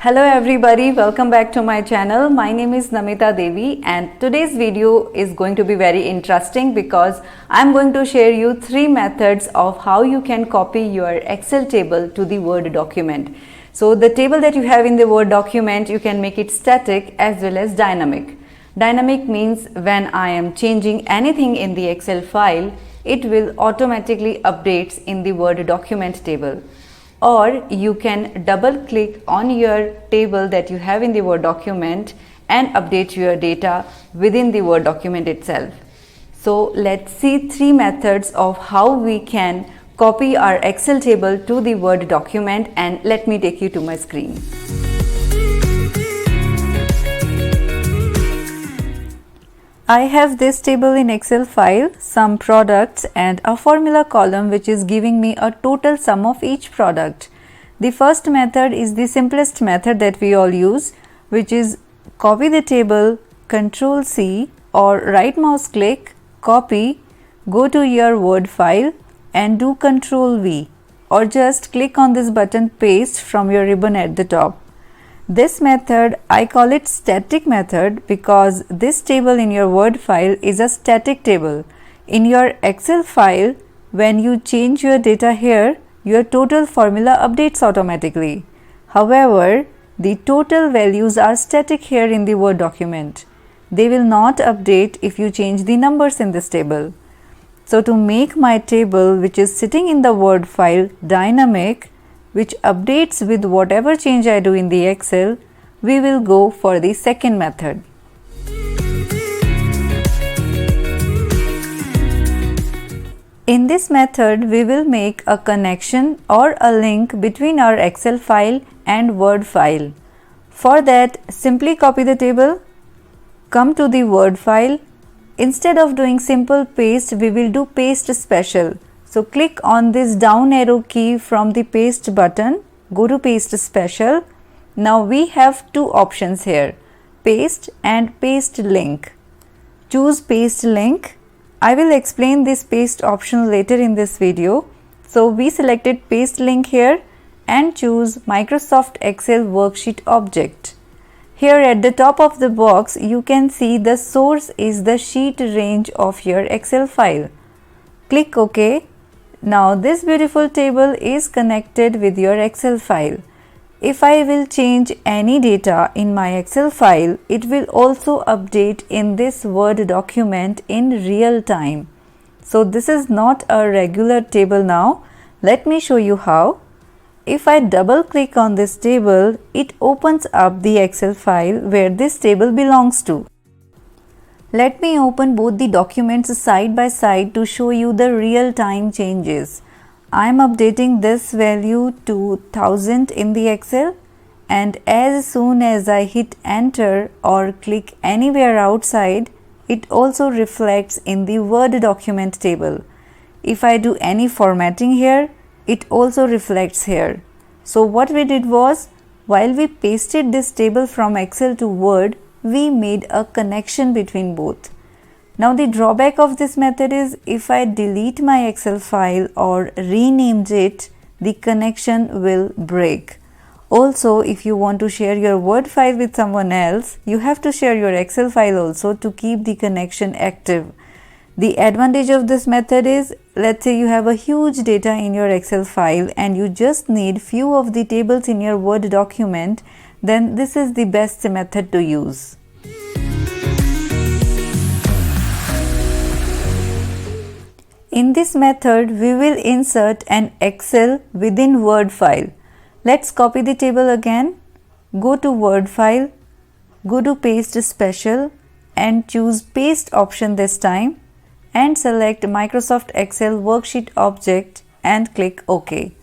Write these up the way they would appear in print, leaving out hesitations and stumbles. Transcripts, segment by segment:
Hello everybody, welcome back to my channel. My name is Namita Devi and today's video is going to be very interesting because I'm going to share you 3 methods of how you can copy your Excel table to the Word document. So the table that you have in the Word document, you can make it static as well as dynamic. Dynamic means when I am changing anything in the Excel file, it will automatically updates in the Word document table. Or you can double click on your table that you have in the Word document and update your data within the Word document itself. So let's see 3 methods of how we can copy our Excel table to the Word document, and let me take you to my screen. I have this table in Excel file, some products and a formula column which is giving me a total sum of each product. The first method is the simplest method that we all use, which is copy the table, Ctrl C or right mouse click, copy, go to your Word file and do Ctrl V, or just click on this button paste from your ribbon at the top. This method, I call it static method because this table in your Word file is a static table. In your Excel file, when you change your data here, your total formula updates automatically. However, the total values are static here in the Word document. They will not update if you change the numbers in this table. So to make my table which is sitting in the Word file dynamic, which updates with whatever change I do in the Excel, we will go for the second method. In this method, we will make a connection or a link between our Excel file and Word file. For that, simply copy the table, come to the Word file. Instead of doing simple paste, we will do paste special. So click on this down arrow key from the paste button, go to paste special. Now we have 2 options here, paste and paste link. Choose paste link. I will explain this paste option later in this video. So we selected paste link here and choose Microsoft Excel worksheet object. Here at the top of the box, you can see the source is the sheet range of your Excel file. Click OK. Now this beautiful table is connected with your Excel file. If I will change any data in my Excel file, it will also update in this Word document in real time. So this is not a regular table now. Let me show you how. If I double click on this table, it opens up the Excel file where this table belongs to. Let me open both the documents side by side to show you the real-time changes. I am updating this value to 1000 in the Excel, and as soon as I hit enter or click anywhere outside, it also reflects in the Word document table. If I do any formatting here, it also reflects here. So what we did was, while we pasted this table from Excel to Word, we made a connection between both. Now the drawback of this method is if I delete my Excel file or renamed it, the connection will break. Also, if you want to share your Word file with someone else, you have to share your Excel file also to keep the connection active. The advantage of this method is, let's say you have a huge data in your Excel file and you just need few of the tables in your Word document, then this is the best method to use. In this method, we will insert an Excel within Word file. Let's copy the table again. Go to Word file, go to paste special and choose paste option this time and select Microsoft Excel worksheet object and click OK.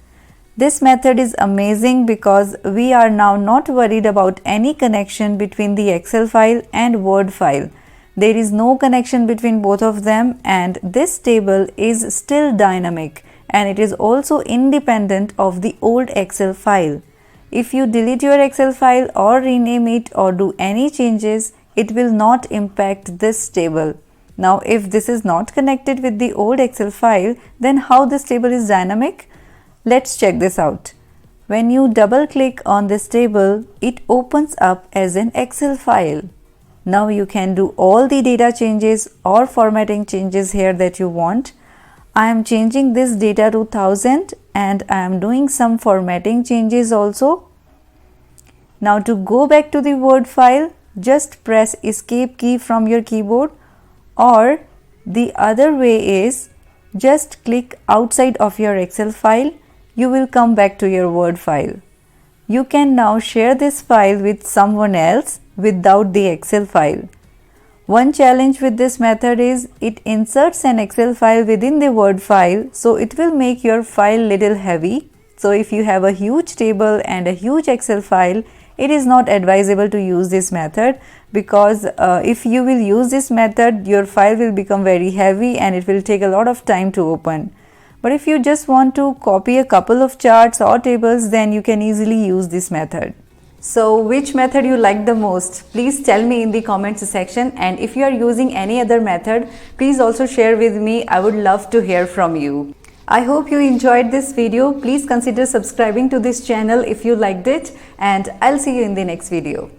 This method is amazing because we are now not worried about any connection between the Excel file and Word file. There is no connection between both of them, and this table is still dynamic and it is also independent of the old Excel file. If you delete your Excel file or rename it or do any changes, it will not impact this table. Now if this is not connected with the old Excel file, then how this table is dynamic? Let's check this out. When you double click on this table, it opens up as an Excel file. Now you can do all the data changes or formatting changes here that you want. I am changing this data to 1000 and I am doing some formatting changes also. Now to go back to the Word file, just press Escape key from your keyboard, or the other way is just click outside of your Excel file. You will come back to your Word file. You can now share this file with someone else without the Excel file. One challenge with this method is it inserts an Excel file within the Word file, so it will make your file little heavy. So if you have a huge table and a huge Excel file, it is not advisable to use this method, because if you will use this method, your file will become very heavy and it will take a lot of time to open. But if you just want to copy a couple of charts or tables, then you can easily use this method. So which method you like the most? Please tell me in the comments section, and if you are using any other method, please also share with me. I would love to hear from you. I hope you enjoyed this video. Please consider subscribing to this channel if you liked it, and I'll see you in the next video.